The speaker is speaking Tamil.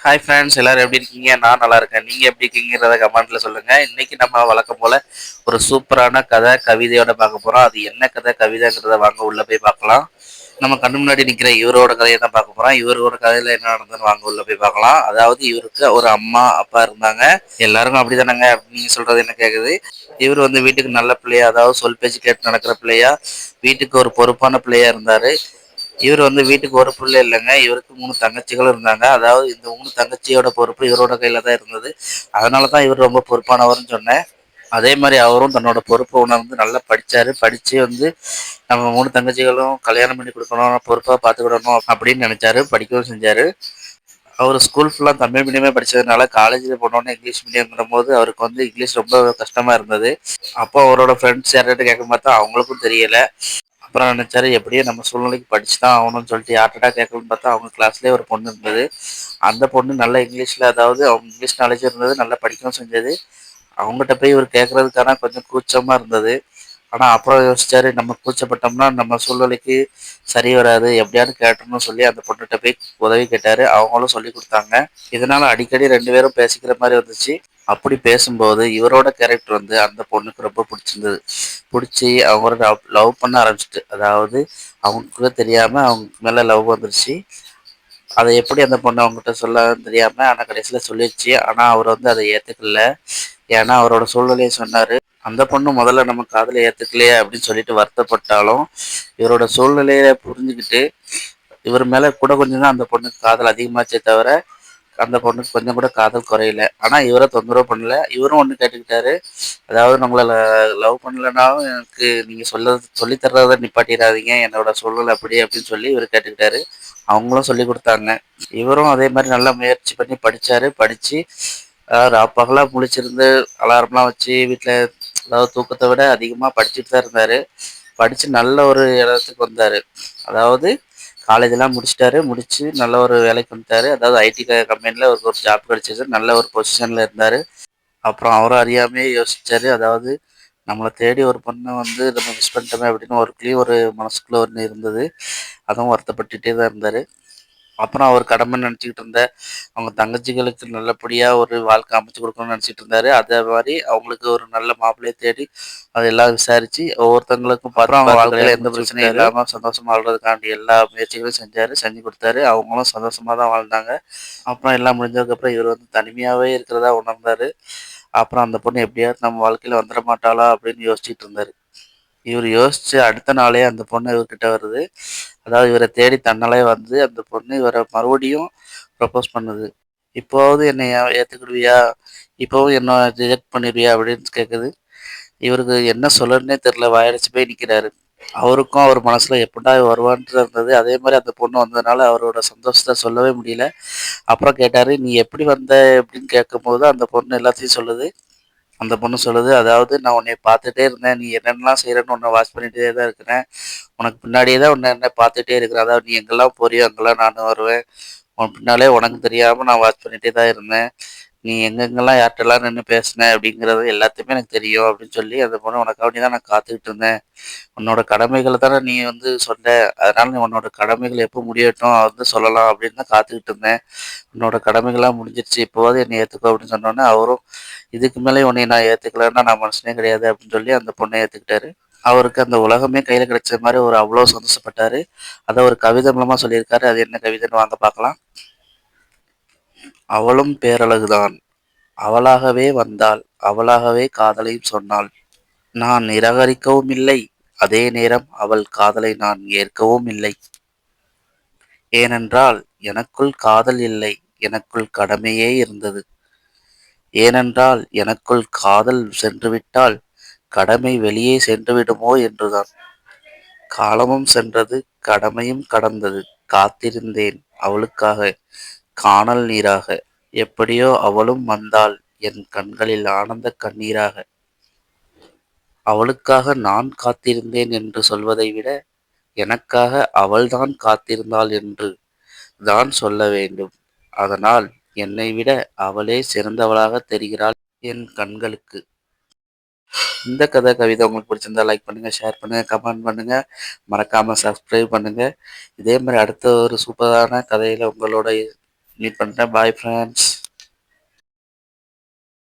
ஹாய் ஃப்ரெண்ட்ஸ், எல்லாரும் எப்படி இருக்கீங்க? நான் நல்லா இருக்கேன். நீங்க எப்படி இருக்கீங்கிறத கமெண்ட்ல சொல்லுங்க. இன்னைக்கு நம்ம வழக்கம் போல ஒரு சூப்பரான கதை கவிதையோட பார்க்க போறோம். அது என்ன கதை கவிதைங்கிறத வாங்க உள்ள போய் பார்க்கலாம். நம்ம கண்ணு முன்னாடி நிக்கிற இவரோட கதையை தான் பார்க்க போறோம். இவரோட கதையில என்ன நடந்ததுன்னு வாங்க உள்ள போய் பார்க்கலாம். அதாவது இவருக்கு ஒரு அம்மா அப்பா இருந்தாங்க. எல்லாருக்கும் அப்படிதானங்க? நீங்க சொல்றது என்ன கேக்குது? இவர் வந்து வீட்டுக்கு நல்ல பிள்ளையா, அதாவது சொல் பேச்சு கேட்டு நடக்கிற பிள்ளையா, வீட்டுக்கு ஒரு பொறுப்பான பிள்ளையா இருந்தாரு. இவர் வந்து வீட்டுக்கு ஒரு புள்ள இல்லைங்க. இவருக்கு 3 தங்கச்சிகளும் இருந்தாங்க. அதாவது இந்த 3 தங்கச்சியோட பொறுப்பு இவரோட கையில தான் இருந்தது. அதனால தான் இவர் ரொம்ப பொறுப்பானவர்ன்னு சொன்னேன். அதே மாரி அவரும் தன்னோட பொறுப்ப உணர்ந்து நல்லா படிச்சாரு. படிச்சு வந்து நம்ம 3 தங்கச்சிகளும் கல்யாணம் பண்ணி குடுக்கணும், பொறுப்பா பார்த்துக்கிடணும் அப்படின்னு நெனைச்சாரு. படிக்கவும் செஞ்சாரு. அவரு ஸ்கூல் ஃபுல்லா தமிழ் மீடியமே படிச்சதுனால, காலேஜ்ல போனோனே இங்கிலீஷ் மீடியம்ங்கிறபோது அவருக்கு வந்து இங்கிலீஷ் ரொம்ப கஷ்டமா இருந்தது. அப்போ அவரோட ஃப்ரெண்ட்ஸ் யார்கிட்ட கேட்க பார்த்தா அவங்களுக்கும் தெரியல. அப்புறம் நினைச்சாரு எப்படியோ நம்ம சூழ்நிலைக்கு படிச்சு தான் ஆகணும்னு சொல்லிட்டு யார்கிட்ட கேட்கணும்னு பார்த்தா அவங்க கிளாஸ்லேயே ஒரு பொண்ணு இருந்தது. அந்த பொண்ணு நல்லா இங்கிலீஷில், அதாவது அவங்க இங்கிலீஷ் நாலேஜ் இருந்தது, நல்லா படிக்கவும் செஞ்சது. அவங்ககிட்ட போய் இவர் கேட்கறதுக்கான கொஞ்சம் கூச்சமாக இருந்தது. ஆனால் அப்புறம் யோசிச்சாரு, நம்ம கூச்சப்பட்டோம்னா நம்ம சூழ்நிலைக்கு சரி வராது, எப்படியாவது கேட்டணும்னு சொல்லி அந்த பொண்ணுகிட்ட போய் உதவி கேட்டாரு. அவங்களும் சொல்லி கொடுத்தாங்க. இதனால அடிக்கடி 2 பேரும் பேசிக்கிற மாதிரி வந்துச்சு. அப்படி பேசும்போது இவரோட கேரக்டர் வந்து அந்த பொண்ணுக்கு ரொம்ப பிடிச்சிருந்தது. பிடிச்சி அவங்களோட லவ் பண்ண ஆரம்பிச்சிட்டு, அதாவது அவங்களுக்குள்ள தெரியாம அவங்க மேல லவ் வந்துருச்சு. அதை எப்படி அந்த பொண்ணு அவங்ககிட்ட சொல்ல தெரியாம, ஆனா கடைசியில சொல்லிடுச்சு. ஆனா அவர் வந்து அதை ஏத்துக்கல. ஏன்னா அவரோட சூழ்நிலையை சொன்னாரு. அந்த பொண்ணு முதல்ல நம்ம காதலை ஏத்துக்கலையே அப்படின்னு சொல்லிட்டு வருத்தப்பட்டாலும், இவரோட சூழ்நிலையை புரிஞ்சுக்கிட்டு இவர் மேல கூட கொஞ்சம் தான் அந்த பொண்ணுக்கு காதல் அதிகமாச்சே தவிர அந்த பொண்ணுக்கு கொஞ்சம் கூட காதல் குறையல. ஆனா இவரை தொந்தரவு பண்ணல. இவரும் ஒண்ணு கேட்டுக்கிட்டாரு. அதாவது நம்மள லவ் பண்ணலனாலும் எனக்கு நீங்க சொல்லி தர்றத நிப்பாட்டிடாதீங்க. என்னோட சூழ்நிலை அப்படி அப்படின்னு சொல்லி இவர் கேட்டுக்கிட்டாரு. அவங்களும் சொல்லி கொடுத்தாங்க. இவரும் அதே மாதிரி நல்லா முயற்சி பண்ணி படிச்சாரு. படிச்சு பகலா முழிச்சிருந்து அலாரம்லாம் வச்சு வீட்டில், அதாவது தூக்கத்தை விட அதிகமாக படிச்சுட்டு தான் இருந்தாரு. படிச்சு நல்ல ஒரு இடத்துக்கு வந்தாரு. அதாவது காலேஜெல்லாம் முடிச்சிட்டாரு. முடிச்சு நல்ல ஒரு வேலைக்கு வந்துட்டாரு. அதாவது ஐடி கம்பெனியில் அவருக்கு ஒரு ஜாப் கிடைச்சது. நல்ல ஒரு பொசிஷனில் இருந்தார். அப்புறம் அவரும் அறியாமையே யோசிச்சாரு. அதாவது நம்மளை தேடி ஒரு பொண்ணை வந்து நம்ம மிஸ் பண்ணிட்டோமே அப்படின்னு ஒரு மனசுக்குள்ள ஒன்று இருந்தது. அதுவும் வருத்தப்பட்டுட்டே தான் இருந்தார். அப்புறம் அவர் கடமை நினச்சிக்கிட்டு இருந்த அவங்க தங்கச்சிகளுக்கு நல்லபடியாக ஒரு வாழ்க்கை அமைச்சு கொடுக்கணும்னு நினச்சிட்டு இருந்தாரு. அதே மாதிரி அவங்களுக்கு ஒரு நல்ல மாப்பிள்ளையை தேடி அதெல்லாம் விசாரித்து ஒவ்வொருத்தங்களுக்கும் அப்புறம் அவங்க வாழ்க்கையில் எந்த பிரச்சனையும் இல்லாமல் சந்தோஷமாக வாழ்றதுக்காண்டி எல்லா முயற்சிகளும் செஞ்சு கொடுத்தாரு. அவங்களும் சந்தோஷமாக தான் வாழ்ந்தாங்க. அப்புறம் எல்லாம் முடிஞ்சதுக்கப்புறம் இவர் வந்து தனிமையாகவே இருக்கிறதா உணர்ந்தார். அப்புறம் அந்த பொண்ணு எப்படியாவது நம்ம வாழ்க்கையில் வந்துட மாட்டாளா அப்படின்னு யோசிச்சுட்டு இருந்தார். இவர் யோசிச்சு அடுத்த நாளே அந்த பொண்ணு இவர்கிட்ட வருது. அதாவது இவரை தேடி தன்னாலே வந்து அந்த பொண்ணு இவரை மறுபடியும் ப்ரப்போஸ் பண்ணுது. இப்போவாவது என்னை ஏற்றுக்கிடுவியா, இப்போவும் என்ன ரிஜெக்ட் பண்ணிடுவியா அப்படின்னு கேட்குது. இவருக்கு என்ன சொல்லணுன்னே தெரில, வாயடைச்சு போய் நிற்கிறாரு. அவருக்கும் அவர் மனசில் எப்படா வருவான்ட்டு இருந்தது. அதே மாதிரி அந்த பொண்ணு வந்ததுனால அவரோட சந்தோஷத்தை சொல்லவே முடியல. அப்புறம் கேட்டார், நீ எப்படி வந்த அப்படின்னு கேட்கும்போது அந்த பொண்ணு எல்லாத்தையும் சொல்லுது. அந்த பொண்ணு சொல்லுது, அதாவது நான் உன்னைய பார்த்துட்டே இருந்தேன். நீ என்னென்னலாம் செய்றன்னு உன்னை வாட்ச் பண்ணிட்டே தான் இருக்கிறேன். உனக்கு பின்னாடியே தான் என்ன பார்த்துட்டே இருக்கிறேன். அதாவது நீ எங்கெல்லாம் போறியோ அங்கெல்லாம் நானும் வருவேன். உன் பின்னாலே உனக்கு தெரியாம நான் வாட்ச் பண்ணிட்டே தான் இருந்தேன். நீ எங்கெங்கெல்லாம் யார்ட்டலாம் நின்னு பேசின அப்படிங்கிறது எல்லாத்தையுமே எனக்கு தெரியும் அப்படின்னு சொல்லி அந்த பொண்ணு உனக்காண்டி தான் நான் காத்துக்கிட்டு இருந்தேன். உன்னோட கடமைகள தானே நீ வந்து சொன்ன. அதனால நீ உன்னோட கடமைகள் எப்போ முடியட்டும் வந்து சொல்லலாம் அப்படின்னு தான் காத்துக்கிட்டு இருந்தேன். உன்னோட கடமைகள்லாம் முடிஞ்சிருச்சு. இப்போவாது என்னை ஏத்துக்கோ அப்படின்னு சொன்னோனே, அவரும் இதுக்கு மேலே உன்னைய நான் ஏத்துக்கலன்னா நான் மனுஷனே கிடையாது அப்படின்னு சொல்லி அந்த பொண்ணை ஏத்துக்கிட்டாரு. அவருக்கு அந்த உலகமே கையில கிடைச்ச மாரி ஒரு அவ்வளோ சந்தோஷப்பட்டாரு. அத ஒரு கவிதை மூலமா சொல்லியிருக்காரு. அது என்ன கவிதைன்னு வாங்க பார்க்கலாம். அவளும் பேரழகுதான். அவளாகவே வந்தாள். அவளாகவே காதலையும் சொன்னாள். நான் நிராகரிக்கவும் இல்லை. அதே நேரம் அவள் காதலை நான் ஏற்கவும் இல்லை. ஏனென்றால் எனக்குள் காதல் இல்லை. எனக்குள் கடமையே இருந்தது. ஏனென்றால் எனக்குள் காதல் சென்றுவிட்டால் கடமை வெளியே சென்றுவிடுமோ என்றுதான். காலமும் சென்றது, கடமையும் கடந்தது. காத்திருந்தேன் அவளுக்காக, கானல் நீராக. எப்படியோ அவளும் வந்தாள், என் கண்களில் ஆனந்த கண்ணீராக. அவளுக்காக நான் காத்திருந்தேன் என்று சொல்வதை விட, எனக்காக அவள்தான் காத்திருந்தாள் என்று தான் சொல்ல வேண்டும். அதனால் என்னை விட அவளே சிறந்தவளாக தெரிகிறாள் என் கண்களுக்கு. இந்த கதை கவிதை உங்களுக்கு பிடிச்சிருந்தா லைக் பண்ணுங்க, ஷேர் பண்ணுங்க, கமெண்ட் பண்ணுங்க. மறக்காம சப்ஸ்கிரைப் பண்ணுங்க. இதே மாதிரி அடுத்த ஒரு சூப்பரான கதையில உங்களோட மீட் பண்ணுறேன். Bye friends.